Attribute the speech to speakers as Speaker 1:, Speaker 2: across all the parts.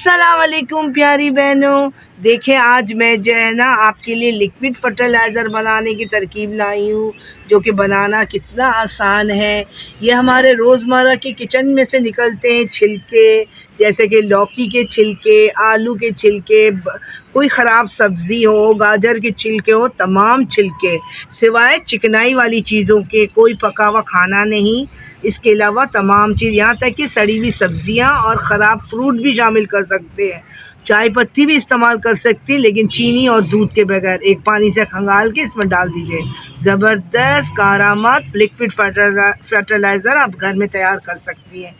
Speaker 1: अस्सलाम वालेकुम प्यारी बहनों। देखें आज मैं जो है ना आपके लिए लिक्विड फर्टिलाइज़र बनाने की तरकीब लाई हूँ, जो कि बनाना कितना आसान है। ये हमारे रोज़मर्रा के किचन में से निकलते हैं छिलके, जैसे कि लौकी के छिलके, आलू के छिलके, कोई ख़राब सब्ज़ी हो, गाजर के छिलके हो, तमाम छिलके सिवाय चिकनाई वाली चीज़ों के कोई पका हुआ खाना नहीं। इसके अलावा तमाम चीज़, यहाँ तक कि सड़ी हुई सब्ज़ियाँ और ख़राब फ्रूट भी शामिल कर सकते हैं। चाय पत्ती भी इस्तेमाल कर सकती है, लेकिन चीनी और दूध के बगैर। एक पानी से खंगाल के इसमें डाल दीजिए। ज़बरदस्त कारामद लिक्विड फर्टिलाइज़र आप घर में तैयार कर सकती हैं।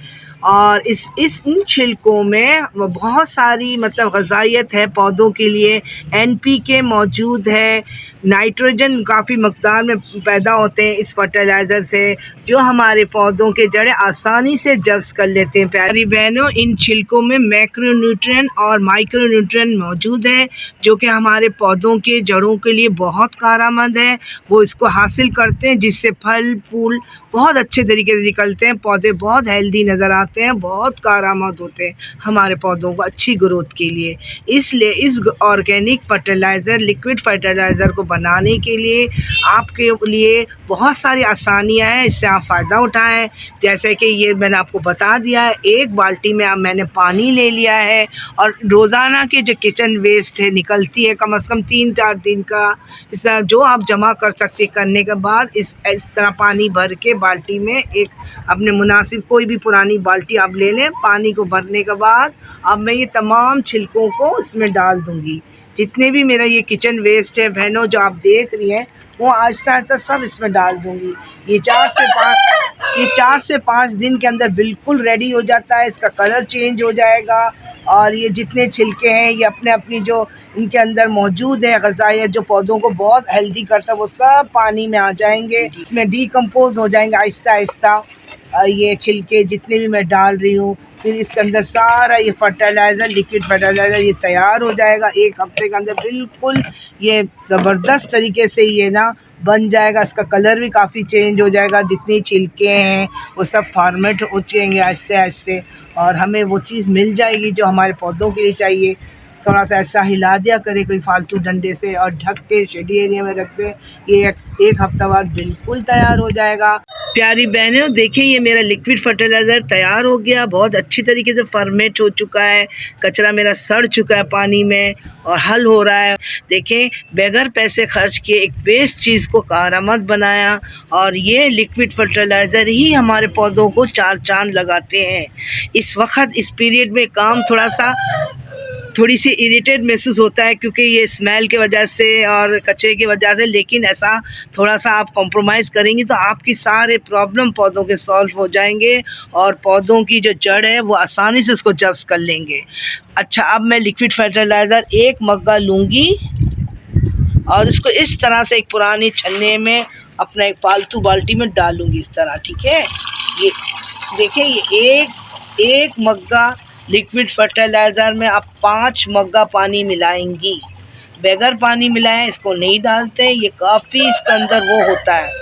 Speaker 1: और इन छिलकों में बहुत सारी मतलब ग़िज़ाइयत है पौधों के लिए। NPK मौजूद है, नाइट्रोजन काफ़ी मकदार में पैदा होते हैं इस फर्टिलाइज़र से, जो हमारे पौधों के जड़ें आसानी से जब्स कर लेते हैं। प्यारी बहनों, इन छिलकों में मैक्रोन्यूट्रिएंट और माइक्रोन्यूट्रिएंट मौजूद है, जो कि हमारे पौधों के जड़ों के लिए बहुत कारआमद है। वो इसको हासिल करते हैं, जिससे फल फूल बहुत अच्छे तरीके से निकलते हैं, पौधे बहुत हेल्दी नज़र आते हैं, बहुत कारआमद होते हैं हमारे पौधों को अच्छी ग्रोथ के लिए। इसलिए इस ऑर्गेनिक फर्टिलाइज़र, लिक्विड फर्टिलाइज़र को बनाने के लिए आपके लिए बहुत सारी आसानियाँ हैं, इससे आप फ़ायदा उठाएं। जैसे कि ये मैंने आपको बता दिया है, एक बाल्टी में मैंने पानी ले लिया है, और रोज़ाना के जो किचन वेस्ट है निकलती है कम से कम 3-4 दिन का, इस तरह जो आप जमा कर सकते करने के बाद इस तरह पानी भर के बाल्टी में, एक अपने मुनासिब कोई भी पुरानी बाल्टी आप ले लें। पानी को भरने के बाद अब मैं ये तमाम छिलकों को इसमें डाल दूँगी। जितने भी मेरा ये किचन वेस्ट है बहनों, जो आप देख रही हैं, वो आहिस्ता आहिस्ता सब इसमें डाल दूँगी। ये 4 से 5 दिन के अंदर बिल्कुल रेडी हो जाता है। इसका कलर चेंज हो जाएगा, और ये जितने छिलके हैं ये अपने अपनी जो इनके अंदर मौजूद है ग़िज़ाइयत, जो पौधों को बहुत हेल्दी करता है, वो सब पानी में आ जाएंगे, इसमें डीकम्पोज हो जाएंगे आहिस्ता आहिस्ता। ये छिलके जितने भी मैं डाल रही हूँ, फिर इसके अंदर सारा ये फर्टिलाइज़र, लिक्विड फर्टिलाइज़र ये तैयार हो जाएगा। 1 हफ्ते के अंदर बिल्कुल ये ज़बरदस्त तरीके से ये ना बन जाएगा। इसका कलर भी काफ़ी चेंज हो जाएगा। जितने छिलके हैं वो सब फॉर्मेट हो जाएंगे आहिस्ते आहिस्ते, और हमें वो चीज़ मिल जाएगी जो हमारे पौधों के लिए चाहिए। थोड़ा सा ऐसा हिला दिया करें कोई फालतू डंडे से, और ढक के शेडी एरिया में रख दें। ये एक हफ्ता बाद बिल्कुल तैयार हो जाएगा। प्यारी बहनों, देखिए ये मेरा लिक्विड फर्टिलाइज़र तैयार हो गया, बहुत अच्छी तरीके से फॉर्मेट हो चुका है। कचरा मेरा सड़ चुका है पानी में और हल हो रहा है। देखें, बगैर पैसे खर्च किए एक वेस्ट चीज़ को कारआमद बनाया, और ये लिक्विड फर्टिलाइज़र ही हमारे पौधों को 4 चांद लगाते हैं। इस वक्त इस पीरियड में काम थोड़ी सी इरिटेट महसूस होता है, क्योंकि ये स्मेल की वजह से और कचरे की वजह से, लेकिन ऐसा थोड़ा सा आप कॉम्प्रोमाइज़ करेंगी तो आपकी सारे प्रॉब्लम पौधों के सॉल्व हो जाएंगे, और पौधों की जो जड़ है वो आसानी से उसको जब्स कर लेंगे। अच्छा, अब मैं लिक्विड फर्टिलाइज़र 1 मग्गा लूँगी, और इसको इस तरह से एक पुरानी छन्ने में अपना एक पालतू बाल्टी में डालूँगी इस तरह, ठीक है। ये देखिए, ये एक मग्गा लिक्विड फर्टिलाइज़र में आप 5 मग्गा पानी मिलाएंगी। बगैर पानी मिलाएं इसको नहीं डालते। ये काफ़ी इसके अंदर वो होता है,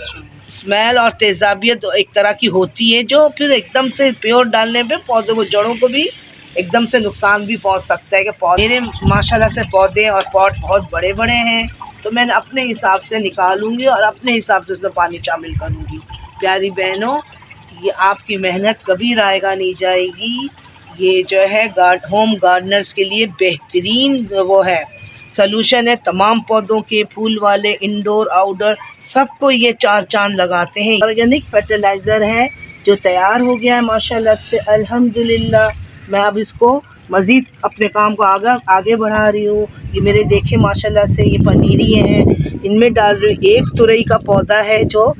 Speaker 1: स्मेल और तेज़ाबियत एक तरह की होती है, जो फिर एकदम से प्योर डालने पे पौधों को, जड़ों को भी एकदम से नुकसान भी पहुंच सकता है। कि मेरे माशाल्लाह से पौधे और पॉट बहुत बड़े बड़े हैं, तो मैं अपने हिसाब से निकालूंगी और अपने हिसाब से उसमें पानी शामिल करूँगी। प्यारी बहनों, ये आपकी मेहनत कभी रायगा नहीं जाएगी। ये जो है होम गार्डनर्स के लिए बेहतरीन वो है, सलूशन है। तमाम पौधों के, फूल वाले, इंडोर आउटडोर, सबको ये 4 चांद लगाते हैं। ऑर्गेनिक फर्टिलाइज़र है जो तैयार हो गया है माशाल्लाह से, अल्हम्दुलिल्लाह। मैं अब इसको मज़ीद अपने काम को आगे बढ़ा रही हूँ। ये मेरे देखे माशाल्लाह से ये पनीरी हैं, इनमें डाल रही हूँ। एक तुरई का पौधा है जो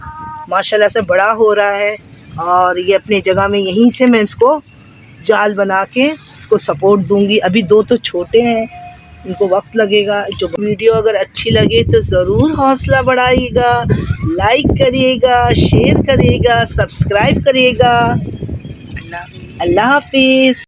Speaker 1: माशाल्लाह से बड़ा हो रहा है, और ये अपनी जगह में यहीं से मैं इसको जाल बना के इसको सपोर्ट दूंगी। अभी 2 तो छोटे हैं, इनको वक्त लगेगा। जो वीडियो अगर अच्छी लगे तो ज़रूर हौसला बढ़ाइएगा, लाइक करिएगा, शेयर करिएगा, सब्सक्राइब करिएगा। अल्लाह हाफिज़।